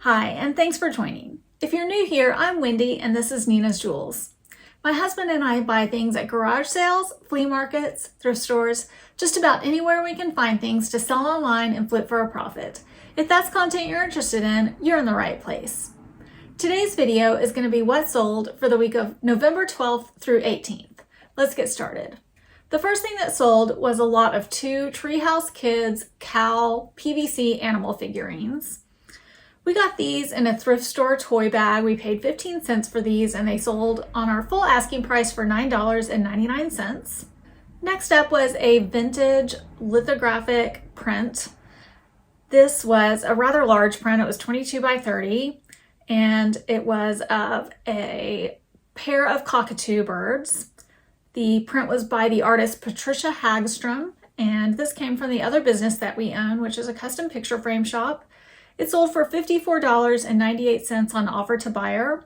Hi, and thanks for joining. If you're new here, I'm Wendy, and this is Nina's Jewels. My husband and I buy things at garage sales, flea markets, thrift stores, just about anywhere we can find things to sell online and flip for a profit. If that's content you're interested in, you're in the right place. Today's video is going to be what sold for the week of November 12th through 18th. Let's get started. The first thing that sold was a lot of 2 Treehouse Kids cow PVC animal figurines. We got these in a thrift store toy bag. We paid 15 cents for these and they sold on our full asking price for $9.99. Next up was a vintage lithographic print. This was a rather large print. It was 22 by 30 and it was of a pair of cockatoo birds. The print was by the artist Patricia Hagstrom, and this came from the other business that we own, which is a custom picture frame shop. It sold for $54.98 on offer to buyer.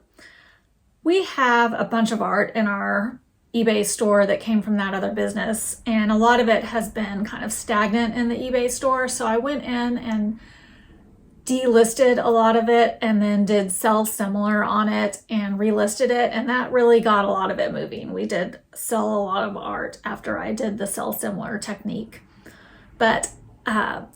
We have a bunch of art in our eBay store that came from that other business, and a lot of it has been kind of stagnant in the eBay store. So I went in and delisted a lot of it and then did sell similar on it and relisted it, and that really got a lot of it moving. We did sell a lot of art after I did the sell similar technique. But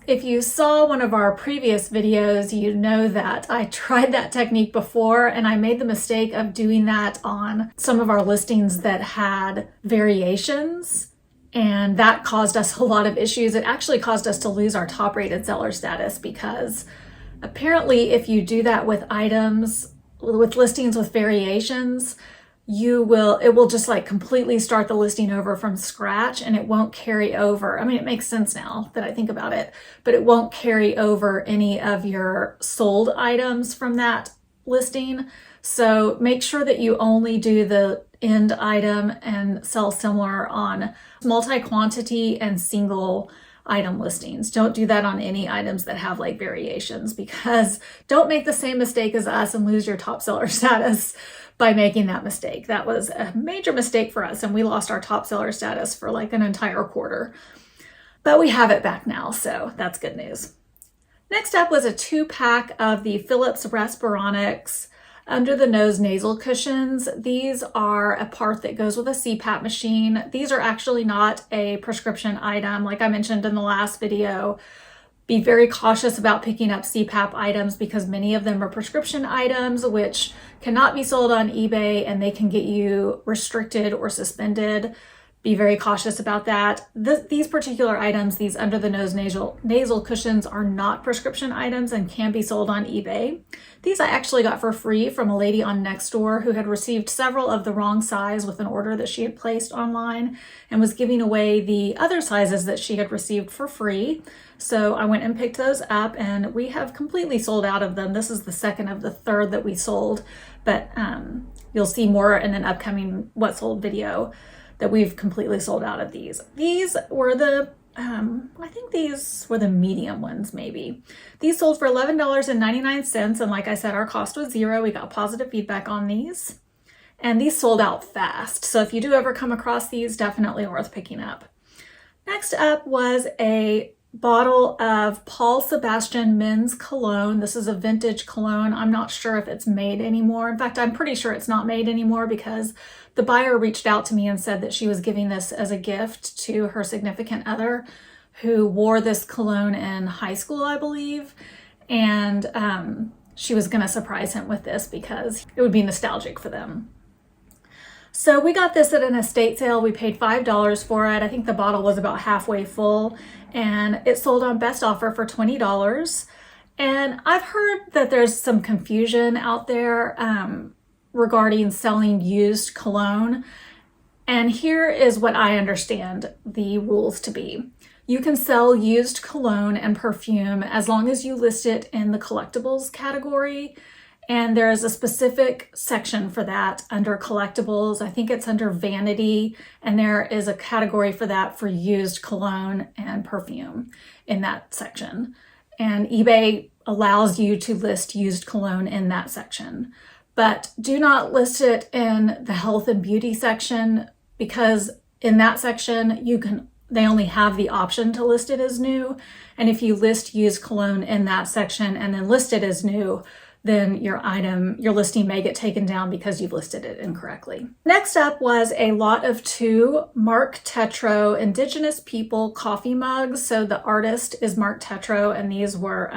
if you saw one of our previous videos, you know that I tried that technique before and I made the mistake of doing that on some of our listings that had variations, and that caused us a lot of issues. It actually caused us to lose our top rated seller status because apparently if you do that with items, with listings with variations, it will just like completely start the listing over from scratch and it won't carry over. I mean, it makes sense now that I think about it, but it won't carry over any of your sold items from that listing. So make sure that you only do the end item and sell similar on multi-quantity and single item listings. Don't do that on any items that have like variations, because don't make the same mistake as us and lose your top seller status by making that mistake. That was a major mistake for us and we lost our top seller status for like an entire quarter. But we have it back now, so that's good news. Next up was a 2-pack of the Philips Respironics under the nose nasal cushions. These are a part that goes with a CPAP machine. These are actually not a prescription item. Like I mentioned in the last video, be very cautious about picking up CPAP items because many of them are prescription items which cannot be sold on eBay and they can get you restricted or suspended. Be very cautious about that. These particular items, these under the nose nasal cushions, are not prescription items and can be sold on eBay. These I actually got for free from a lady on Nextdoor who had received several of the wrong size with an order that she had placed online and was giving away the other sizes that she had received for free. So I went and picked those up and we have completely sold out of them. This is the second of the third that we sold, but you'll see more in an upcoming what sold video that we've completely sold out of these. These were the, I think these were the medium ones maybe. These sold for $11.99 and like I said, our cost was $0. We got positive feedback on these and these sold out fast. So if you do ever come across these, definitely worth picking up. Next up was a bottle of Paul Sebastian men's cologne. This is a vintage cologne. I'm not sure if it's made anymore. In fact, I'm pretty sure it's not made anymore because the buyer reached out to me and said that she was giving this as a gift to her significant other who wore this cologne in high school, I believe. And she was going to surprise him with this because it would be nostalgic for them. So we got this at an estate sale. We paid $5 for it. I think the bottle was about halfway full and it sold on best offer for $20. And I've heard that there's some confusion out there regarding selling used cologne. And here is what I understand the rules to be. You can sell used cologne and perfume as long as you list it in the collectibles category. And there is a specific section for that under collectibles. I think it's under vanity, and there is a category for that for used cologne and perfume in that section. And eBay allows you to list used cologne in that section. But do not list it in the health and beauty section because in that section they only have the option to list it as new. And if you list used cologne in that section and then list it as new, then your listing may get taken down because you've listed it incorrectly. Next up was a lot of 2 Mark Tetro Indigenous People coffee mugs. So the artist is Mark Tetro, and these were,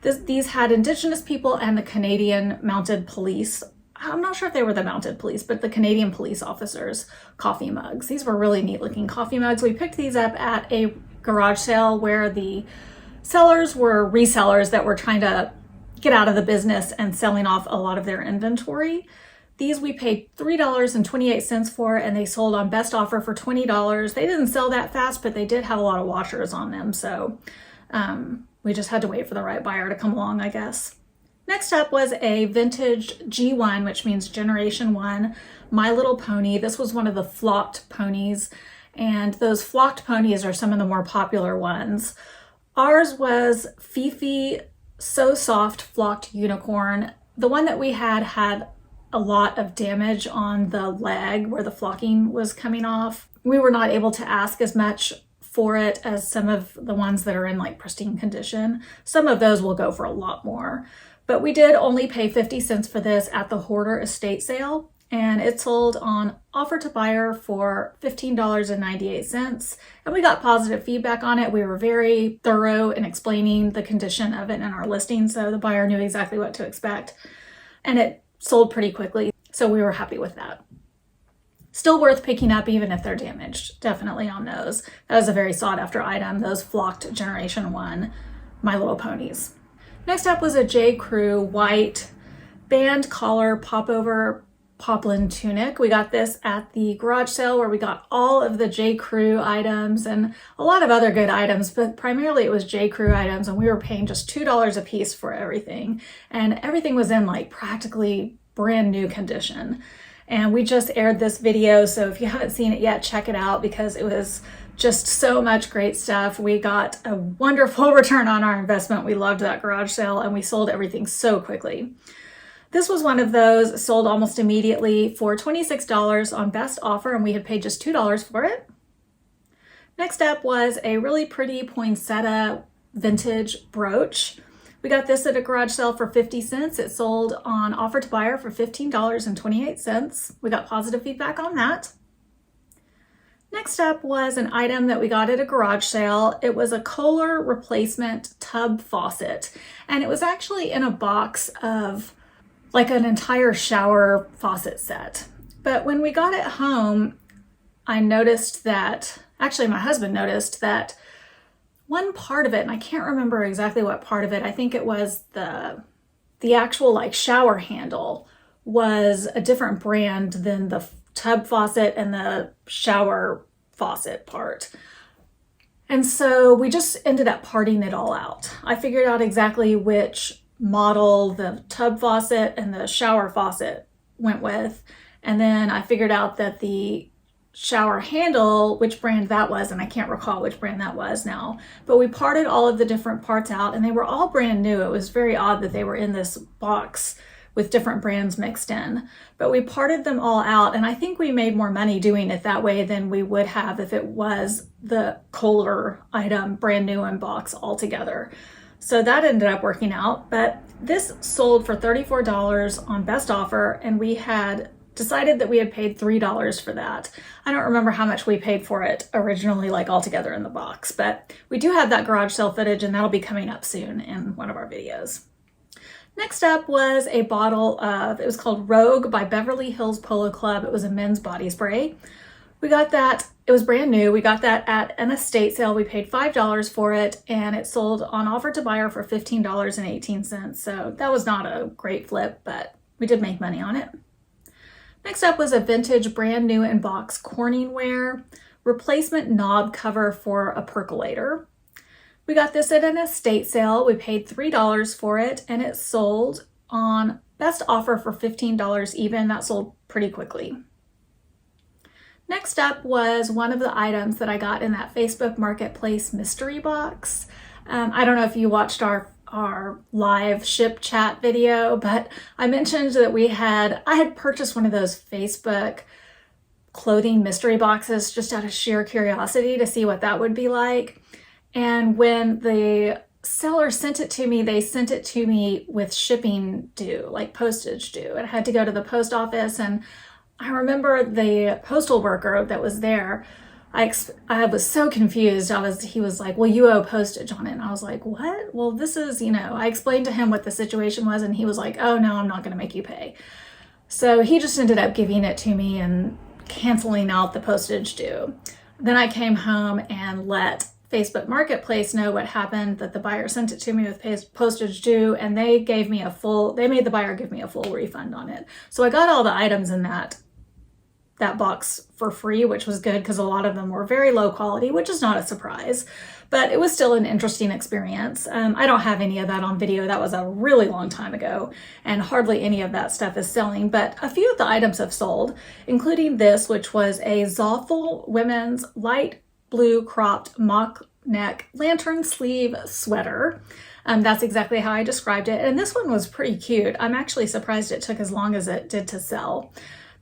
these had Indigenous people and the Canadian Mounted Police. I'm not sure if they were the Mounted Police, but the Canadian police officers' coffee mugs. These were really neat looking coffee mugs. We picked these up at a garage sale where the sellers were resellers that were trying to get out of the business and selling off a lot of their inventory. These we paid $3.28 for, and they sold on best offer for $20. They didn't sell that fast, but they did have a lot of washers on them. So we just had to wait for the right buyer to come along, I guess. Next up was a vintage G1, which means Generation 1, My Little Pony. This was one of the flocked ponies, and those flocked ponies are some of the more popular ones. Ours was Fifi So Soft Flocked Unicorn. The one that we had a lot of damage on the leg where the flocking was coming off. We were not able to ask as much for it as some of the ones that are in like pristine condition. Some of those will go for a lot more. But we did only pay 50 cents for this at the Hoarder estate sale, and it sold on offer to buyer for $15.98. And we got positive feedback on it. We were very thorough in explaining the condition of it in our listing, so the buyer knew exactly what to expect. And it sold pretty quickly, so we were happy with that. Still worth picking up even if they're damaged, definitely on those. That was a very sought after item, those flocked Generation 1 My Little Ponies. Next up was a J. Crew white band collar popover poplin tunic. We got this at the garage sale where we got all of the J. Crew items and a lot of other good items, but primarily it was J. Crew items, and we were paying just $2 a piece for everything. And everything was in like practically brand new condition. And we just aired this video, so if you haven't seen it yet, check it out because it was just so much great stuff. We got a wonderful return on our investment. We loved that garage sale, and we sold everything so quickly. This was one of those, sold almost immediately for $26 on best offer, and we had paid just $2 for it. Next up was a really pretty poinsettia vintage brooch. We got this at a garage sale for 50 cents. It sold on offer to buyer for $15.28. We got positive feedback on that. Next up was an item that we got at a garage sale. It was a Kohler replacement tub faucet, and it was actually in a box of like an entire shower faucet set. But when we got it home, I noticed that, actually my husband noticed that one part of it, and I can't remember exactly what part of it, I think it was the actual like shower handle was a different brand than the tub faucet and the shower faucet part. And so we just ended up parting it all out. I figured out exactly which model the tub faucet and the shower faucet went with. And then I figured out that the shower handle, which brand that was, and I can't recall which brand that was now, but we parted all of the different parts out and they were all brand new. It was very odd that they were in this box with different brands mixed in, but we parted them all out, and I think we made more money doing it that way than we would have if it was the Kohler item brand new in box altogether. So that ended up working out, but this sold for $34 on best offer, and we had decided that we had paid $3 for that. I don't remember how much we paid for it originally, like altogether in the box, but we do have that garage sale footage, and that'll be coming up soon in one of our videos. Next up was a bottle of, it was called Rogue by Beverly Hills Polo Club. It was a men's body spray. We got that, it was brand new. We got that at an estate sale. We paid $5 for it, and it sold on offer to buyer for $15.18. So that was not a great flip, but we did make money on it. Next up was a vintage brand new in box Corningware replacement knob cover for a percolator. We got this at an estate sale. We paid $3 for it, and it sold on best offer for $15 even. That sold pretty quickly. Next up was one of the items that I got in that Facebook Marketplace mystery box. I don't know if you watched our live ship chat video, but I mentioned that I had purchased one of those Facebook clothing mystery boxes just out of sheer curiosity to see what that would be like. And when the seller sent it to me, they sent it to me with shipping due, like postage due. And I had to go to the post office, and I remember the postal worker that was there, I was so confused. He was like, well, you owe postage on it. And I was like, what? Well, this is, I explained to him what the situation was, and he was like, oh no, I'm not going to make you pay. So he just ended up giving it to me and canceling out the postage due. Then I came home and let Facebook Marketplace know what happened, that the buyer sent it to me with postage due, and they made the buyer give me a full refund on it. So I got all the items in that box for free, which was good because a lot of them were very low quality, which is not a surprise, but it was still an interesting experience. I don't have any of that on video. That was a really long time ago, and hardly any of that stuff is selling, but a few of the items have sold, including this, which was a Zoffel women's light blue cropped mock neck lantern sleeve sweater. That's exactly how I described it. And this one was pretty cute. I'm actually surprised it took as long as it did to sell.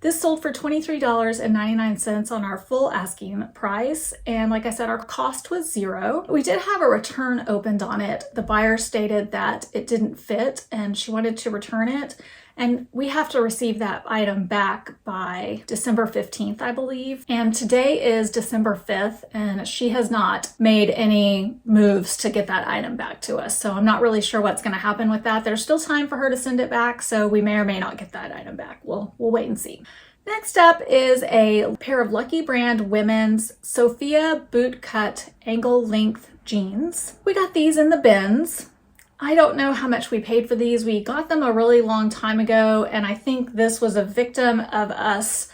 This sold for $23.99 on our full asking price. And like I said, our cost was $0. We did have a return opened on it. The buyer stated that it didn't fit and she wanted to return it. And we have to receive that item back by December 15th, I believe. And today is December 5th, and she has not made any moves to get that item back to us. So I'm not really sure what's going to happen with that. There's still time for her to send it back, so we may or may not get that item back. We'll wait and see. Next up is a pair of Lucky Brand women's Sophia boot cut ankle length jeans. We got these in the bins. I don't know how much we paid for these. We got them a really long time ago, and I think this was a victim of us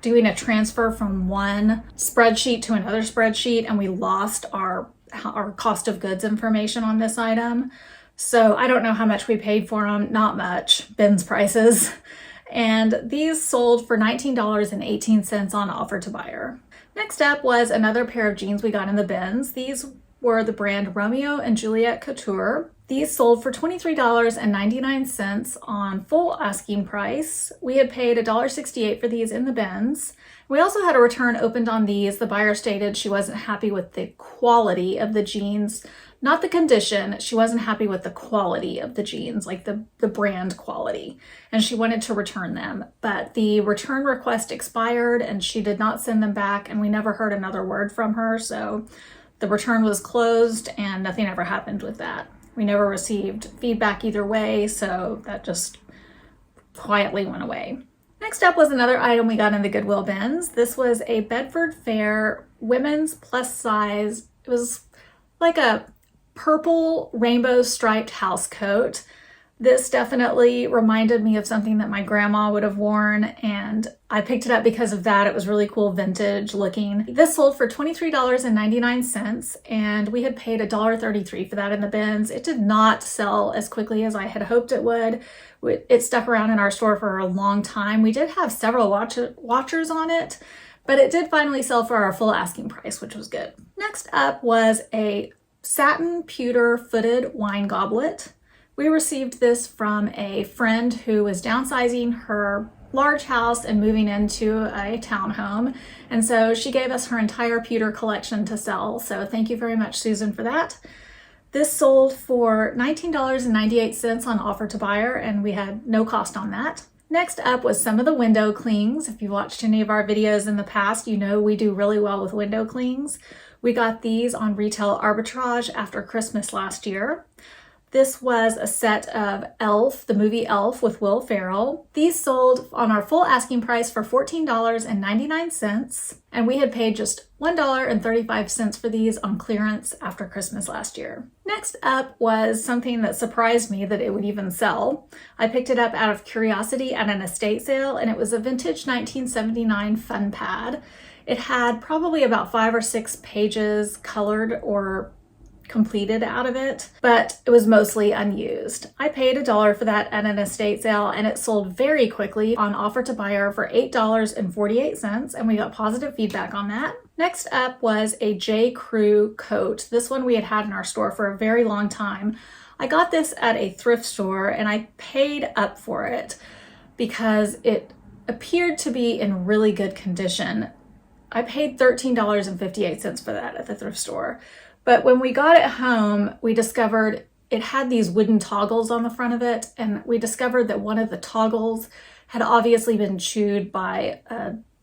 doing a transfer from one spreadsheet to another spreadsheet, and we lost our cost of goods information on this item. So I don't know how much we paid for them. Not much. Bins prices. And these sold for $19.18 on offer to buyer. Next up was another pair of jeans we got in the bins. These were the brand Romeo and Juliet Couture. These sold for $23.99 on full asking price. We had paid $1.68 for these in the bins. We also had a return opened on these. The buyer stated she wasn't happy with the quality of the jeans, not the condition. She wasn't happy with the quality of the jeans, like the brand quality, and she wanted to return them. But the return request expired and she did not send them back, and we never heard another word from her. So the return was closed and nothing ever happened with that. We never received feedback either way, so that just quietly went away. Next up was another item we got in the Goodwill bins. This was a Bedford Fair women's plus size. It was like a purple rainbow striped house coat. This definitely reminded me of something that my grandma would have worn, and I picked it up because of that. It was really cool, vintage looking. This sold for $23.99, and we had paid $1.33 for that in the bins. It did not sell as quickly as I had hoped it would. It stuck around in our store for a long time. We did have several watchers on it, but it did finally sell for our full asking price, which was good. Next up was a satin pewter footed wine goblet. We received this from a friend who was downsizing her large house and moving into a townhome. And so she gave us her entire pewter collection to sell. So thank you very much, Susan, for that. This sold for $19.98 on offer to buyer, and we had no cost on that. Next up was some of the window clings. If you've watched any of our videos in the past, you know we do really well with window clings. We got these on retail arbitrage after Christmas last year. This was a set of Elf, the movie Elf with Will Ferrell. These sold on our full asking price for $14.99, and we had paid just $1.35 for these on clearance after Christmas last year. Next up was something that surprised me that it would even sell. I picked it up out of curiosity at an estate sale, and it was a vintage 1979 fun pad. It had probably about 5 or 6 pages colored or completed out of it, but it was mostly unused. I paid $1 for that at an estate sale, and it sold very quickly on offer to buyer for $8.48, and we got positive feedback on that. Next up was a J. Crew coat. This one we had had in our store for a very long time. I got this at a thrift store, and I paid up for it because it appeared to be in really good condition. I paid $13.58 for that at the thrift store. But when we got it home, we discovered it had these wooden toggles on the front of it, and we discovered that one of the toggles had obviously been chewed by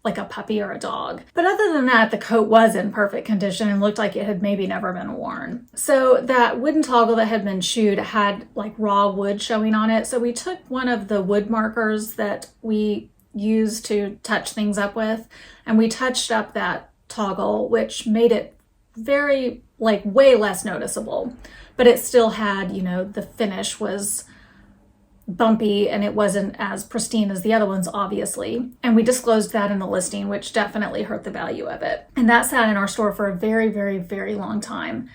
like a puppy or a dog. But other than that, the coat was in perfect condition and looked like it had maybe never been worn. So that wooden toggle that had been chewed had like raw wood showing on it. So we took one of the wood markers that we use to touch things up with, and we touched up that toggle, which made it very, like, way less noticeable. But it still had, you know, the finish was bumpy and it wasn't as pristine as the other ones, obviously. And we disclosed that in the listing, which definitely hurt the value of it. And that sat in our store for a very, very, very long time,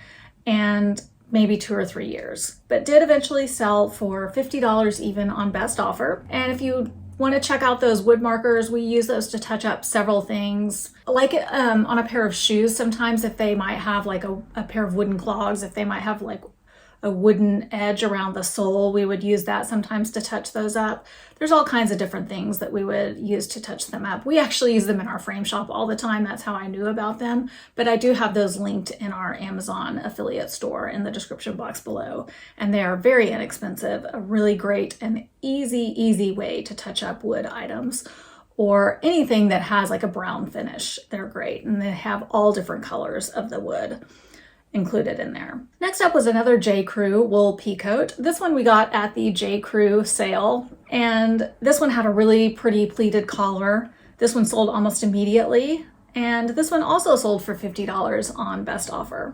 and maybe 2 or 3 years, but did eventually sell for $50 even on best offer. And if you want to check out those wood markers, we use those to touch up several things. Like on a pair of shoes, sometimes if they might have like a pair of wooden clogs, if they might have like a wooden edge around the sole, we would use that sometimes to touch those up. There's all kinds of different things that we would use to touch them up. We actually use them in our frame shop all the time. That's how I knew about them. But I do have those linked in our Amazon affiliate store in the description box below. And they are very inexpensive, a really great and easy way to touch up wood items or anything that has like a brown finish. They're great. And they have all different colors of the wood included in there. Next up was another J. Crew wool pea coat. This one we got at the J. Crew sale, and this one had a really pretty pleated collar. This one sold almost immediately, and this one also sold for $50 on best offer.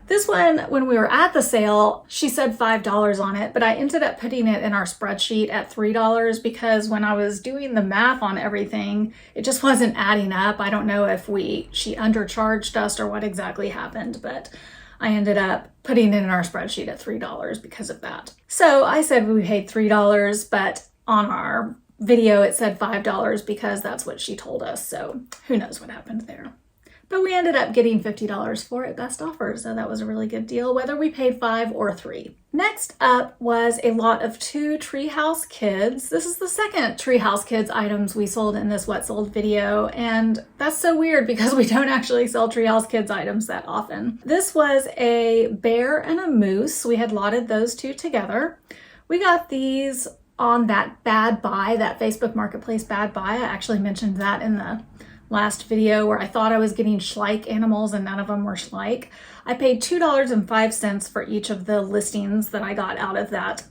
This one, when we were at the sale, she said $5 on it, but I ended up putting it in our spreadsheet at $3 because when I was doing the math on everything, it just wasn't adding up. I don't know if she undercharged us or what exactly happened, but I ended up putting it in our spreadsheet at $3 because of that. So I said we paid $3, but on our video it said $5 because that's what she told us. So who knows what happened there. But we ended up getting $50 for it best offer, so that was a really good deal, whether we paid $5 or $3. Next up was a lot of 2 Treehouse Kids. This is the second Treehouse Kids items we sold in this What Sold video, and that's so weird because we don't actually sell Treehouse Kids items that often. This was a bear and a moose. We had lotted those 2 together. We got these on that Bad Buy, that Facebook Marketplace Bad Buy. I actually mentioned that in the last video where I thought I was getting Schleich animals and none of them were Schleich. I paid $2.05 for each of the listings that I got out of that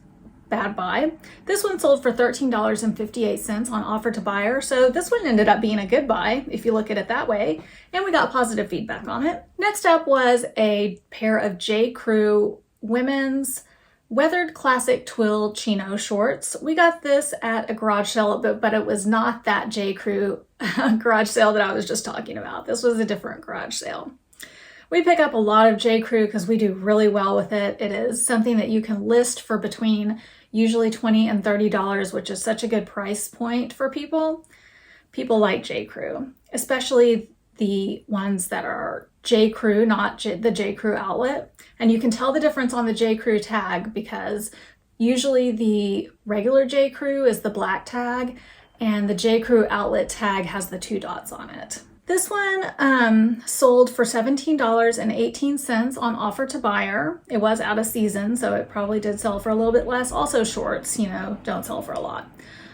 Bad Buy. This one sold for $13.58 on offer to buyer, so this one ended up being a good buy if you look at it that way, and we got positive feedback on it. Next up was a pair of J. Crew women's weathered classic twill chino shorts. We got this at a garage sale, but it was not that J. Crew garage sale that I was just talking about. This was a different garage sale. We pick up a lot of J. Crew because we do really well with it. It is something that you can list for between usually $20 and $30, which is such a good price point for people. People like J. Crew, especially the ones that are J. Crew, not the J. Crew outlet. And you can tell the difference on the J. Crew tag because usually the regular J. Crew is the black tag and the J. Crew outlet tag has the 2 dots on it. This one sold for $17.18 on offer to buyer. It was out of season, so it probably did sell for a little bit less. Also shorts, you know, don't sell for a lot.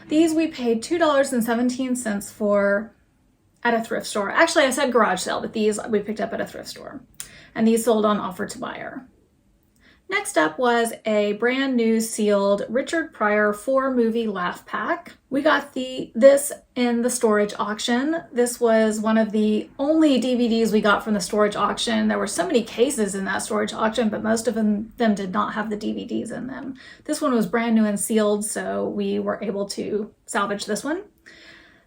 These we paid $2.17 for at a thrift store. Actually, I said garage sale, but these we picked up at a thrift store. And these sold on offer to buyer. Next up was a brand new sealed Richard Pryor 4-movie laugh pack. We got this in the storage auction. This was one of the only DVDs we got from the storage auction. There were so many cases in that storage auction, but most of them did not have the DVDs in them. This one was brand new and sealed, so we were able to salvage this one.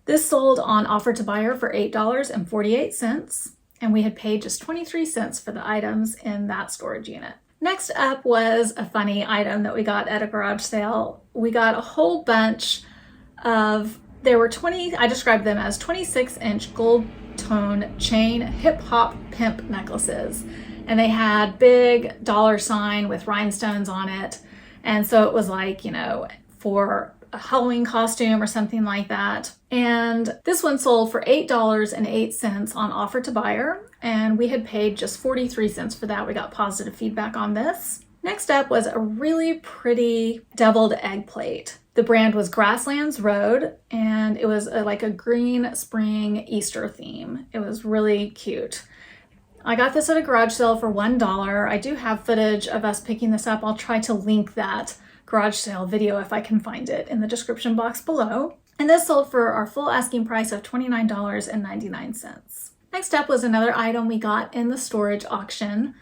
This sold on offer to buyer for $8.48, and we had paid just 23 cents for the items in that storage unit. Next up was a funny item that we got at a garage sale. We got a whole bunch of, there were 20, I described them as 26-inch gold tone chain hip hop pimp necklaces. And they had big $sign with rhinestones on it. And so it was like, you know, for a Halloween costume or something like that. And this one sold for $8.08 on offer to buyer, and we had paid just 43 cents for that. We got positive feedback on this. Next up was a really pretty deviled egg plate. The brand was Grasslands Road, and it was like a green spring Easter theme. It was really cute. I got this at a garage sale for $1. I do have footage of us picking this up. I'll try to link that garage sale video if I can find it in the description box below. And this sold for our full asking price of $29.99. Next up was another item we got in the storage auction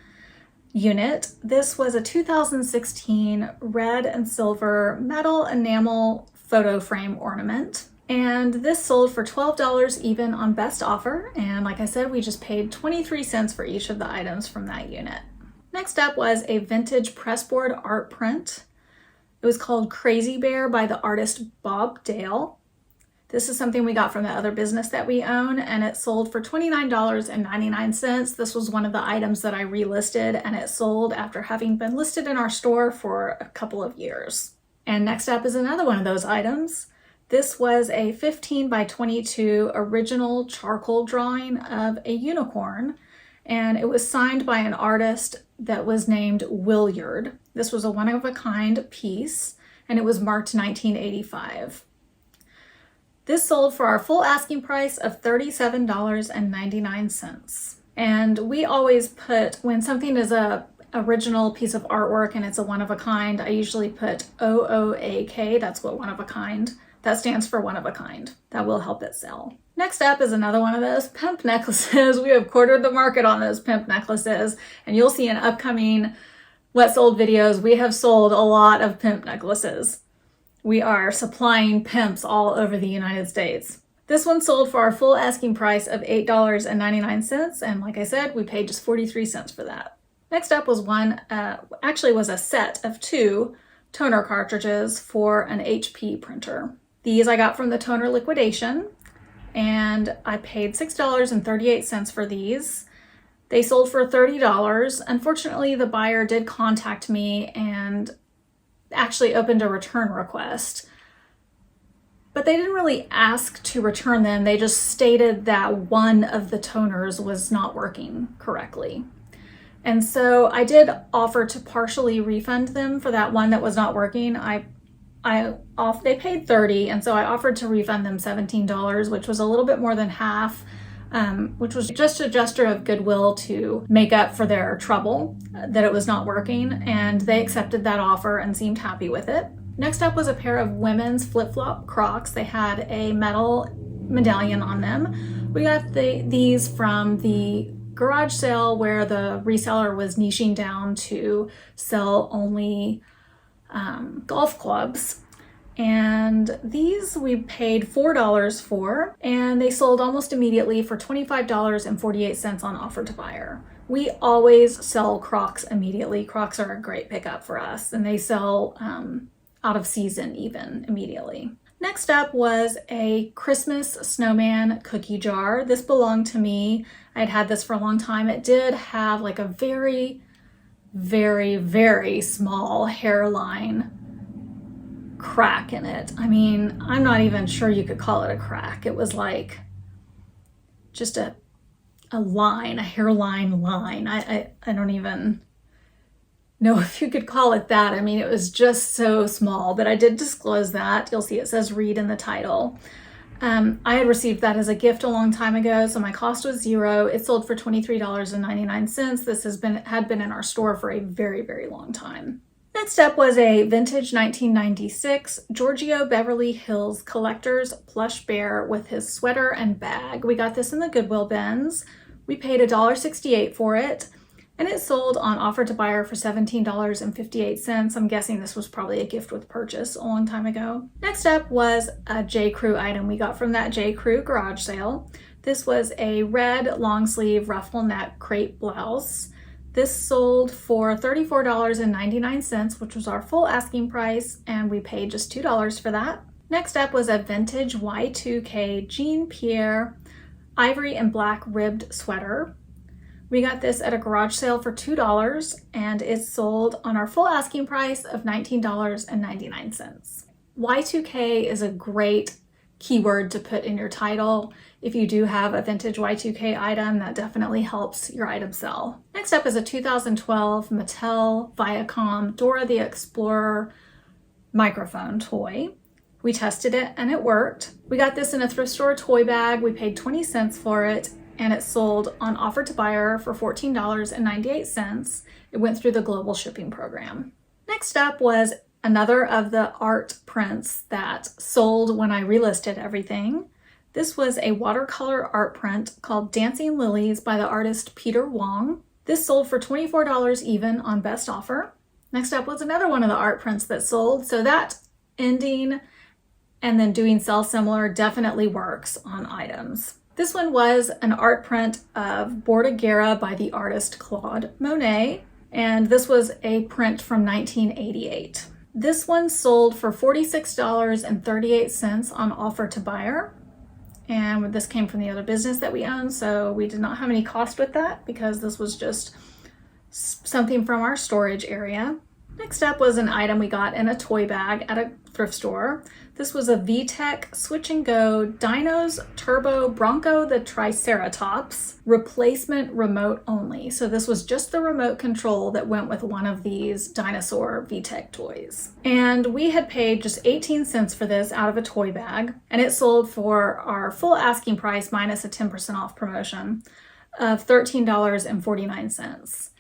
unit. This was a 2016 red and silver metal enamel photo frame ornament. And this sold for $12 even on best offer. And like I said, we just paid 23 cents for each of the items from that unit. Next up was a vintage pressboard art print. It was called Crazy Bear by the artist Bob Dale. This is something we got from the other business that we own, and it sold for $29.99. This was one of the items that I relisted, and it sold after having been listed in our store for a couple of years. And next up is another one of those items. This was a 15 by 22 original charcoal drawing of a unicorn, and it was signed by an artist that was named Williard. This was a one-of-a-kind piece, and it was marked 1985. This sold for our full asking price of $37.99. And we always put, when something is a original piece of artwork and it's a one-of-a-kind, I usually put OOAK, that's what one-of-a-kind, that stands for one-of-a-kind. That will help it sell. Next up is another one of those pimp necklaces. We have quartered the market on those pimp necklaces, and you'll see in upcoming What Sold videos, we have sold a lot of pimp necklaces. We are supplying pimps all over the United States. This one sold for our full asking price of $8.99, and like I said, we paid just 43 cents for that. Next up was was a set of 2 toner cartridges for an HP printer. These I got from the toner liquidation, and I paid $6.38 for these. They sold for $30. Unfortunately, the buyer did contact me and actually opened a return request, but they didn't really ask to return them. They just stated that one of the toners was not working correctly. And so I did offer to partially refund them for that one that was not working. They paid $30, and so I offered to refund them $17, which was a little bit more than half, which was just a gesture of goodwill to make up for their trouble that it was not working, and they accepted that offer and seemed happy with it. Next up was a pair of women's flip-flop Crocs. They had a metal medallion on them. We got these from the garage sale where the reseller was niching down to sell only golf clubs. And these we paid $4 for, and they sold almost immediately for $25.48 on offer to buyer. We always sell Crocs immediately. Crocs are a great pickup for us, and they sell out of season even immediately. Next up was a Christmas snowman cookie jar. This belonged to me. I'd had this for a long time. It did have like a very, very, very small hairline crack in it. I mean, I'm not even sure you could call it a crack. It was like just a line, a hairline line. I don't even know if you could call it that. I mean, it was just so small, but I did disclose that. You'll see it says read in the title. I had received that as a gift a long time ago, so my cost was $0. It sold for $23.99. This had been in our store for a very, very long time. Next up was a vintage 1996 Giorgio Beverly Hills Collector's plush bear with his sweater and bag. We got this in the Goodwill bins. We paid $1.68 for it, and it sold on offer to buyer for $17.58. I'm guessing this was probably a gift with purchase a long time ago. Next up was a J. Crew item we got from that J. Crew garage sale. This was a red long sleeve ruffle neck crepe blouse. This sold for $34.99, which was our full asking price, and we paid just $2 for that. Next up was a vintage Y2K Jean Pierre ivory and black ribbed sweater. We got this at a garage sale for $2, and it sold on our full asking price of $19.99. Y2K is a great keyword to put in your title. If you do have a vintage Y2K item, that definitely helps your item sell. Next up is a 2012 Mattel Viacom Dora the Explorer microphone toy. We tested it and it worked. We got this in a thrift store toy bag. We paid 20 cents for it and it sold on offer to buyer for $14.98. It went through the global shipping program. Next up was another of the art prints that sold when I relisted everything. This was a watercolor art print called Dancing Lilies by the artist Peter Wong. This sold for $24 even on best offer. Next up was another one of the art prints that sold. So that ending and then doing sell similar definitely works on items. This one was an art print of Bordighera by the artist Claude Monet. And this was a print from 1988. This one sold for $46.38 on offer to buyer. And this came from the other business that we own, so we did not have any cost with that because this was just something from our storage area. Next up was an item we got in a toy bag at a thrift store. This was a VTech Switch and Go Dinos Turbo Bronco the Triceratops replacement remote only. So this was just the remote control that went with one of these dinosaur VTech toys. And we had paid just 18 cents for this out of a toy bag, and it sold for our full asking price minus a 10% off promotion of $13.49.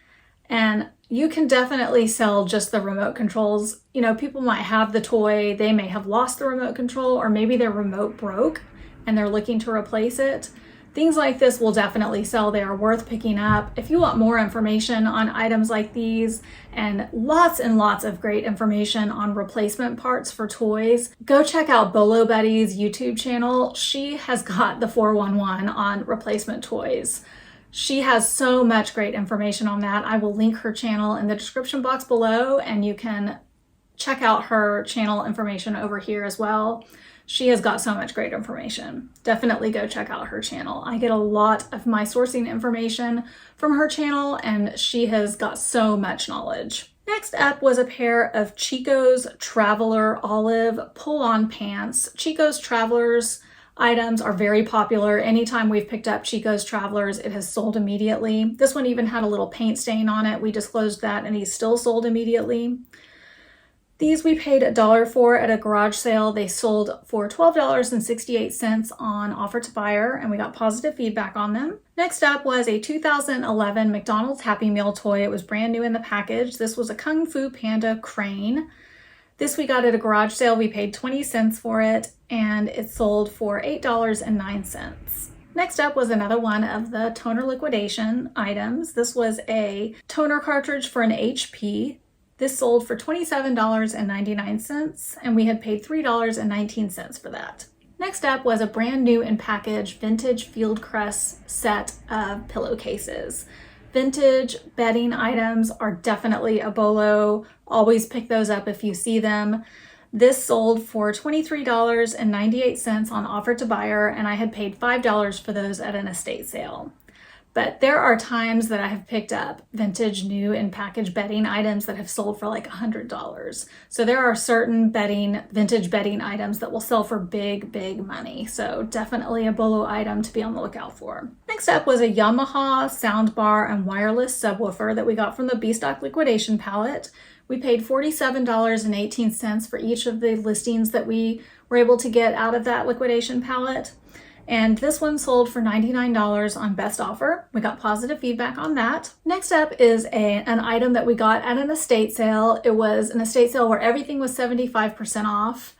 And you can definitely sell just the remote controls. You know, people might have the toy, they may have lost the remote control, or maybe their remote broke and they're looking to replace it. Things like this will definitely sell. They are worth picking up. If you want more information on items like these and lots of great information on replacement parts for toys, go check out Bolo Betty's YouTube channel. She has got the 411 on replacement toys. She has so much great information on that. I will link her channel in the description box below, and you can check out her channel information over here as well. She has got so much great information. Definitely go check out her channel. I get a lot of my sourcing information from her channel, and she has got so much knowledge. Next up was a pair of Chico's Traveler Olive pull-on pants. Chico's Travelers items are very popular. Anytime we've picked up Chico's Travelers, it has sold immediately. This one even had a little paint stain on it. We disclosed that and he still sold immediately. These we paid $1 for at a garage sale. They sold for $12.68 on offer to buyer, and we got positive feedback on them. Next up was a 2011 McDonald's Happy Meal toy. It was brand new in the package. This was a Kung Fu Panda crane. This we got at a garage sale. We paid 20 cents for it, and it sold for $8.09. Next up was another one of the toner liquidation items. This was a toner cartridge for an HP. This sold for $27.99, and we had paid $3.19 for that. Next up was a brand new in package vintage Fieldcrest set of pillowcases. Vintage bedding items are definitely a bolo. Always pick those up if you see them. This sold for $23.98 on offer to buyer, and I had paid $5 for those at an estate sale. But there are times that I have picked up vintage new in package bedding items that have sold for like $100. So there are certain vintage bedding items that will sell for big money. So definitely a bolo item to be on the lookout for. Next up was a Yamaha soundbar and wireless subwoofer that we got from the B-Stock liquidation pallet. We paid $47.18 for each of the listings that we were able to get out of that liquidation pallet. And this one sold for $99 on best offer. We got positive feedback on that. Next up is an item that we got at an estate sale. It was an estate sale where everything was 75% off.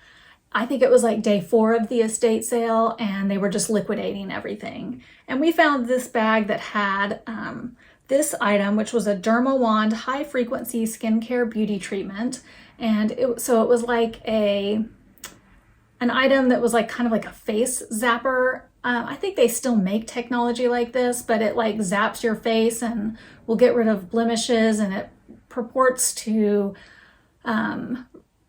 I think it was like day 4 of the estate sale, and they were just liquidating everything. And we found this bag that had this item, which was a Derma Wand high frequency skincare beauty treatment. And it was like an item that was like kind of like a face zapper. I think they still make technology like this, but it like zaps your face and will get rid of blemishes, and it purports to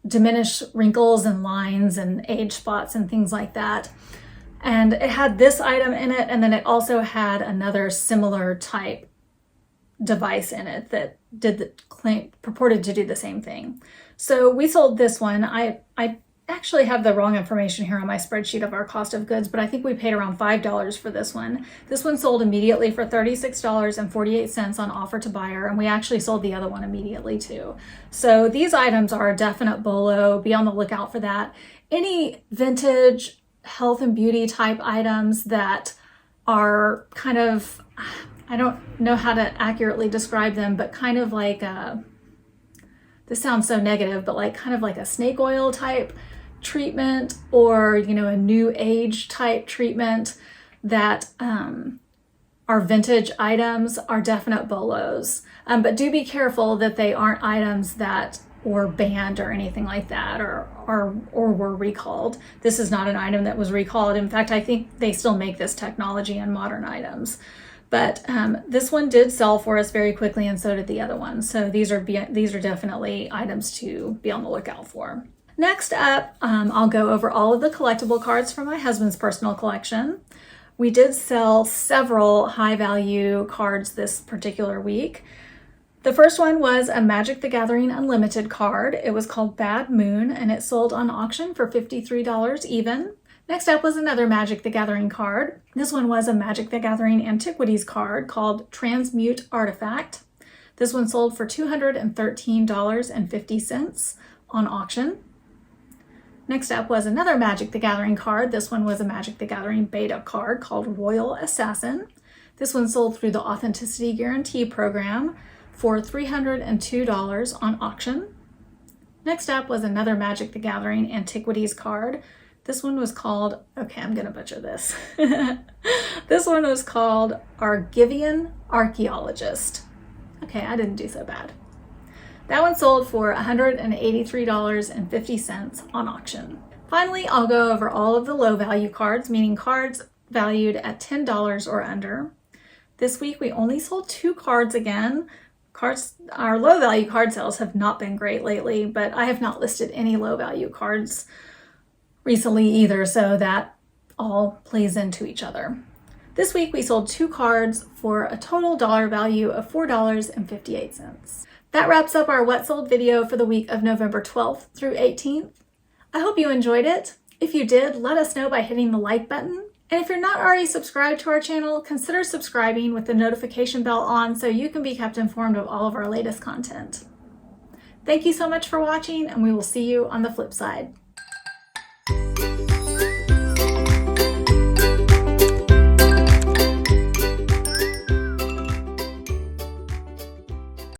diminish wrinkles and lines and age spots and things like that. And it had this item in it, and then it also had another similar type device in it that purported to do the same thing. So we sold this one. I actually have the wrong information here on my spreadsheet of our cost of goods, but I think we paid around $5 for this one. This one sold immediately for $36.48 on offer to buyer, and we actually sold the other one immediately too. So these items are a definite BOLO. Be on the lookout for that. Any vintage health and beauty type items that are kind of, I don't know how to accurately describe them, but kind of like this sounds so negative, but like kind of like a snake oil type treatment, or a new age type treatment that are vintage items are definite BOLOs. But do be careful that they aren't items that were banned or anything like that, or were recalled. This is not an item that was recalled. In fact, I think they still make this technology in modern items. But this one did sell for us very quickly, and so did the other one. So these are definitely items to be on the lookout for. Next up, I'll go over all of the collectible cards from my husband's personal collection. We did sell several high-value cards this particular week. The first one was a Magic the Gathering Unlimited card. It was called Bad Moon, and it sold on auction for $53 even. Next up was another Magic the Gathering card. This one was a Magic the Gathering Antiquities card called Transmute Artifact. This one sold for $213.50 on auction. Next up was another Magic the Gathering card. This one was a Magic the Gathering beta card called Royal Assassin. This one sold through the Authenticity Guarantee program for $302 on auction. Next up was another Magic the Gathering Antiquities card. This one was called, okay, I'm gonna butcher this. This one was called Argivian Archaeologist. Okay, I didn't do so bad. That one sold for $183.50 on auction. Finally, I'll go over all of the low value cards, meaning cards valued at $10 or under. This week, we only sold 2 cards again. Our low value card sales have not been great lately, but I have not listed any low value cards recently either, so that all plays into each other. This week, we sold 2 cards for a total dollar value of $4.58. That wraps up our What Sold video for the week of November 12th through 18th. I hope you enjoyed it. If you did, let us know by hitting the like button. And if you're not already subscribed to our channel, consider subscribing with the notification bell on so you can be kept informed of all of our latest content. Thank you so much for watching, and we will see you on the flip side.